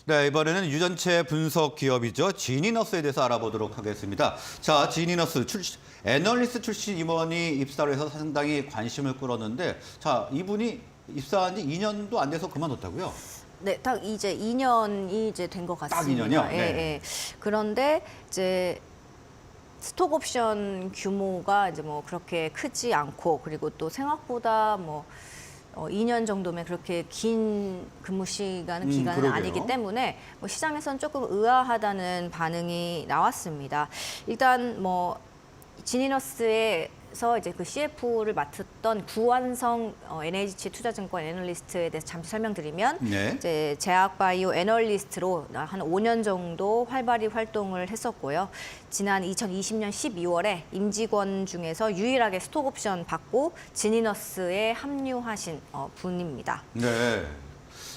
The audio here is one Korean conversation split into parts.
네, 이번에는 유전체 분석 기업이죠. 지니너스에 대해서 알아보도록 하겠습니다. 자, 지니너스 애널리스트 출신 임원이 입사를 해서 상당히 관심을 끌었는데, 자, 이분이 입사한 지 2년도 안 돼서 그만뒀다고요? 네, 딱 이제 2년이 이제 된 것 같습니다. 딱 2년이요? 예, 네. 예. 그런데 이제 스톡 옵션 규모가 이제 뭐 그렇게 크지 않고, 그리고 또 생각보다 뭐 2년 정도면 그렇게 긴 근무 기간은 그러게요. 아니기 때문에 뭐 시장에서는 조금 의아하다는 반응이 나왔습니다. 일단 뭐 지니너스에서 이제 그 CF를 맡았던 구완성 NH 투자증권 애널리스트에 대해서 잠시 설명드리면, 네. 이제 제약바이오 애널리스트로 한 5년 정도 활발히 활동을 했었고요. 지난 2020년 12월에 임직원 중에서 유일하게 스톡옵션 받고 지니너스에 합류하신 분입니다. 네.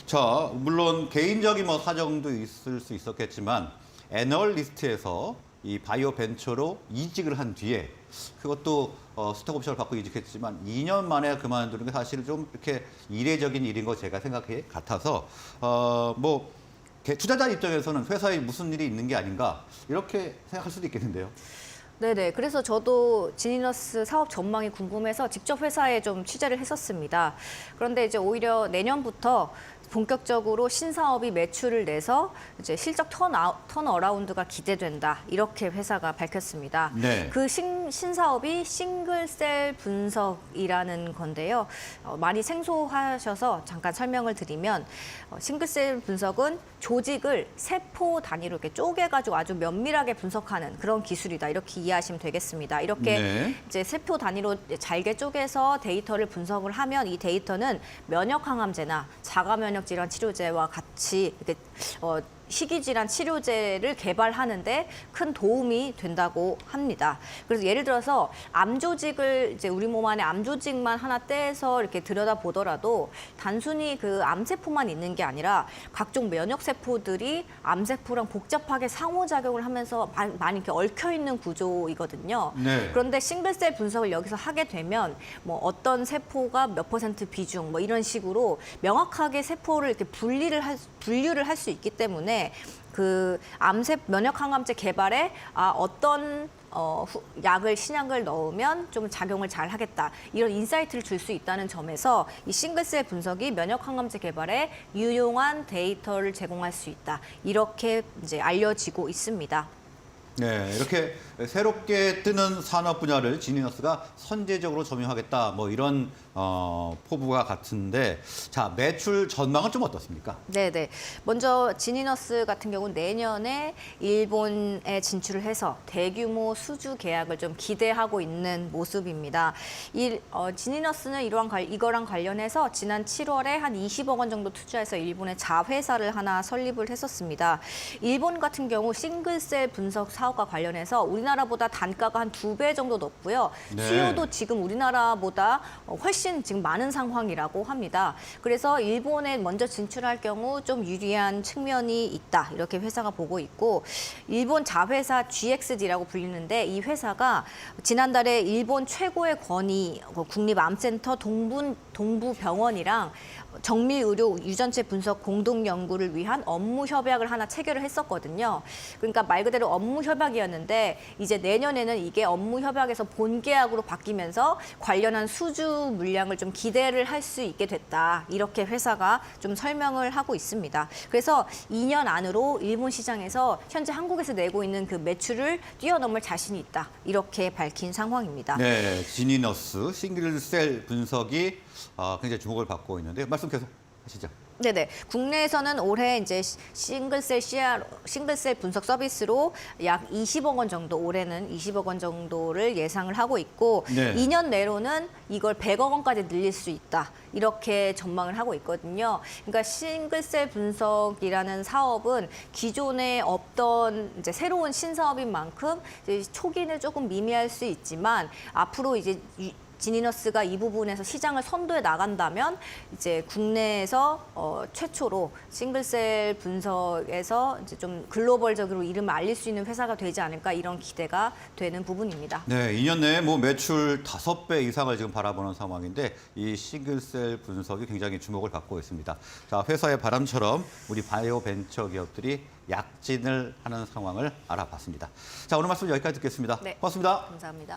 자, 물론 개인적인 뭐 사정도 있을 수 있었겠지만, 애널리스트에서 이 바이오 벤처로 이직을 한 뒤에 그것도 스톡옵션을 받고 이직했지만 2년 만에 그만두는 게 사실 좀 이렇게 이례적인 일인 거 제가 생각해 같아서 뭐 투자자 입장에서는 회사에 무슨 일이 있는 게 아닌가 이렇게 생각할 수도 있겠는데요. 네네. 그래서 저도 지니너스 사업 전망이 궁금해서 직접 회사에 좀 취재를 했었습니다. 그런데 이제 오히려 내년부터 본격적으로 신사업이 매출을 내서 이제 실적 턴어라운드가 기대된다. 이렇게 회사가 밝혔습니다. 네. 그 신사업이 싱글셀 분석이라는 건데요. 많이 생소하셔서 잠깐 설명을 드리면, 싱글셀 분석은 조직을 세포 단위로 이렇게 쪼개가지고 아주 면밀하게 분석하는 그런 기술이다. 이렇게 이해하시면 되겠습니다. 이렇게 네. 이제 세포 단위로 잘게 쪼개서 데이터를 분석을 하면 이 데이터는 면역 항암제나 자가 면역 질환 치료제와 같이 이렇게 희귀질환 치료제를 개발하는데 큰 도움이 된다고 합니다. 그래서 예를 들어서 암 조직을 이제 우리 몸 안에 암 조직만 하나 떼서 이렇게 들여다보더라도 단순히 그 암세포만 있는 게 아니라 각종 면역 세포들이 암세포랑 복잡하게 상호작용을 하면서 많이 이렇게 얽혀 있는 구조이거든요. 네. 그런데 싱글셀 분석을 여기서 하게 되면 뭐 어떤 세포가 몇 퍼센트 비중 뭐 이런 식으로 명확하게 세포를 이렇게 분류를 할 수 있기 때문에 그 면역 항암제 개발에 어떤 신약을 넣으면 좀 작용을 잘 하겠다. 이런 인사이트를 줄 수 있다는 점에서 이 싱글셀 분석이 면역 항암제 개발에 유용한 데이터를 제공할 수 있다. 이렇게 이제 알려지고 있습니다. 네, 이렇게 새롭게 뜨는 산업 분야를 지니너스가 선제적으로 점유하겠다, 뭐 이런 포부가 같은데, 자, 매출 전망은 좀 어떻습니까? 네네. 먼저 지니너스 같은 경우는 내년에 일본에 진출을 해서 대규모 수주 계약을 좀 기대하고 있는 모습입니다. 지니너스는 이거랑 관련해서 지난 7월에 한 20억 원 정도 투자해서 일본의 자회사를 하나 설립을 했었습니다. 일본 같은 경우 싱글셀 분석 사업과 관련해서 우리나라보다 단가가 한 2배 정도 높고요. 네. 수요도 지금 우리나라보다 훨씬 지금 많은 상황이라고 합니다. 그래서 일본에 먼저 진출할 경우 좀 유리한 측면이 있다. 이렇게 회사가 보고 있고, 일본 자회사 GXD라고 불리는데 이 회사가 지난달에 일본 최고의 권위 국립암센터 동부병원이랑 정밀의료 유전체 분석 공동 연구를 위한 업무 협약을 하나 체결을 했었거든요. 그러니까 말 그대로 업무 협약이었는데 이제 내년에는 이게 업무 협약에서 본계약으로 바뀌면서 관련한 수주 물량을 좀 기대를 할 수 있게 됐다. 이렇게 회사가 좀 설명을 하고 있습니다. 그래서 2년 안으로 일본 시장에서 현재 한국에서 내고 있는 그 매출을 뛰어넘을 자신이 있다. 이렇게 밝힌 상황입니다. 네, 지니너스 싱글셀 분석이 굉장히 주목을 받고 있는데 말씀 계속 하시죠. 네네. 국내에서는 올해 이제 싱글셀 분석 서비스로 약 20억 원 정도, 올해는 20억 원 정도를 예상을 하고 있고, 네. 2년 내로는 이걸 100억 원까지 늘릴 수 있다. 이렇게 전망을 하고 있거든요. 그러니까 싱글셀 분석이라는 사업은 기존에 없던 이제 새로운 신사업인 만큼 이제 초기는 조금 미미할 수 있지만 앞으로 이제 지니너스가 이 부분에서 시장을 선도해 나간다면 이제 국내에서 최초로 싱글셀 분석에서 이제 좀 글로벌적으로 이름을 알릴 수 있는 회사가 되지 않을까 이런 기대가 되는 부분입니다. 네, 2년 내에 뭐 매출 5배 이상을 지금 바라보는 상황인데 이 싱글셀 분석이 굉장히 주목을 받고 있습니다. 자, 회사의 바람처럼 우리 바이오 벤처 기업들이 약진을 하는 상황을 알아봤습니다. 자, 오늘 말씀 여기까지 듣겠습니다. 네. 고맙습니다. 감사합니다.